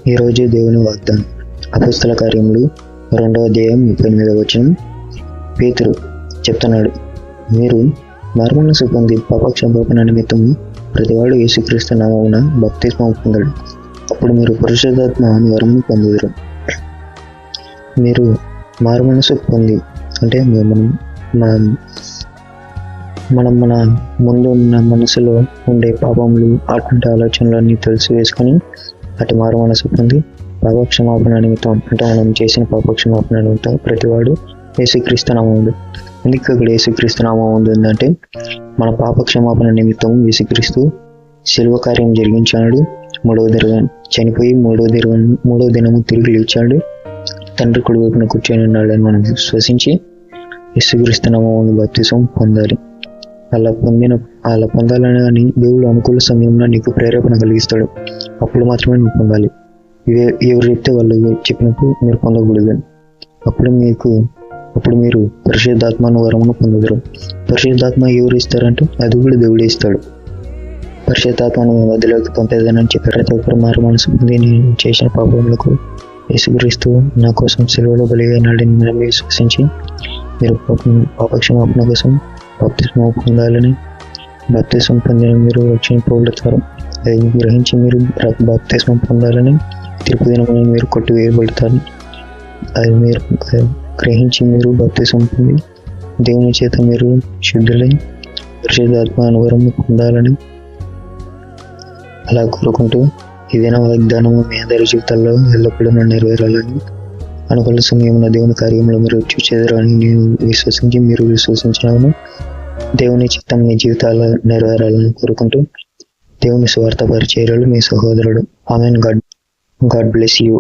ఈరోజు దేవుని వాగ్దానం అపొస్తల కార్యములు 2వ అధ్యాయం 38వ వచనం. పేతురు చెప్తున్నాడు, మీరు మారుమనసు పొంది పాపక్షమాపణ నిమిత్తం ప్రతివాడు యేసుక్రీస్తు నామమున బప్తిస్మము పొందడు, అప్పుడు మీరు పరిశుద్ధాత్మ వరమును పొందుదురు. మీరు మారుమనసు పొంది అంటే మనం మన ముందు ఉన్న మనసులో ఉండే పాపములు అటువంటి ఆలోచనలన్నీ తెలిసి వేసుకొని అటు మారు మనసు పొంది పాపక్షమాపణ నిమిత్తం అంటే మనం చేసిన పాపక్షమాపణ నిమిత్తం ప్రతివాడు యేసుక్రీస్తు నామం ఉంది. ఎందుకు ఇక్కడ యేసుక్రీస్తు నామం ఉందంటే మన పాపక్షమాపణ నిమిత్తం యేసుక్రీస్తు శిలువ కార్యం జరిగించాడు. చనిపోయి మూడవ దినము తిరిగి లేచాడు. తండ్రి కుడి వైపున కూర్చొని ఉన్నాడని మనం విశ్వసించి యేసుక్రీస్తు నామమున బాప్తిసం పొందాలి. అలా పొందాలని అని దేవుడు అనుకూల సమయంలో నీకు ప్రేరేపణ కలిగిస్తాడు. అప్పుడు మాత్రమే నువ్వు పొందాలి. ఎవరు చెప్తే వాళ్ళు చెప్పినప్పుడు మీరు పొందకూడదు. అప్పుడు మీరు పరిశుద్ధాత్మను వరమును పొందుదురు. పరిశుద్ధాత్మ ఎవరు ఇస్తారంటే అది కూడా దేవుడే ఇస్తాడు. పరిశుద్ధాత్మను వదిలోకి పంపేదానని చెప్పారు. ప్రతి ఒక్కరు మారు మనసు పొంది నేను చేసిన పాపములకు యేసుక్రీస్తు నా కోసం సెలవులో బలిగానాడని మనం విశ్వసించి మీరు పాపక్షమాపణ కోసం బాప్తిస్మం పొందాలని, బాప్తిస్మం పొందిన మీరు రక్షణ పొందుతారు. అది గ్రహించి మీరు బాప్తిస్మం పొందాలని తీర్పు దినమున మీరు కొట్టివేయబడతారు. అది మీరు గ్రహించి మీరు బాప్తిస్మం పొంది దేవుని చేత మీరు శుద్ధులై పరిశుద్ధాత్మ అనువరము పొందాలని అలా కోరుకుంటూ ఇదేనా వాగ్దానము మీ అందరి జీవితాల్లో ఎల్లప్పుడూ నెరవేరాలని అనుకూల సమయంలో దేవుని కార్యంలో మీరు చూచేదారని నేను విశ్వసించి మీరు విశ్వసించినాను. దేవుని చిత్తం మీ జీవితాల్లో నెరవేరాలని కోరుకుంటూ దేవుని స్వార్థ పరిచర్యలు మీ సహోదరుడు. ఆమెన్. God bless you.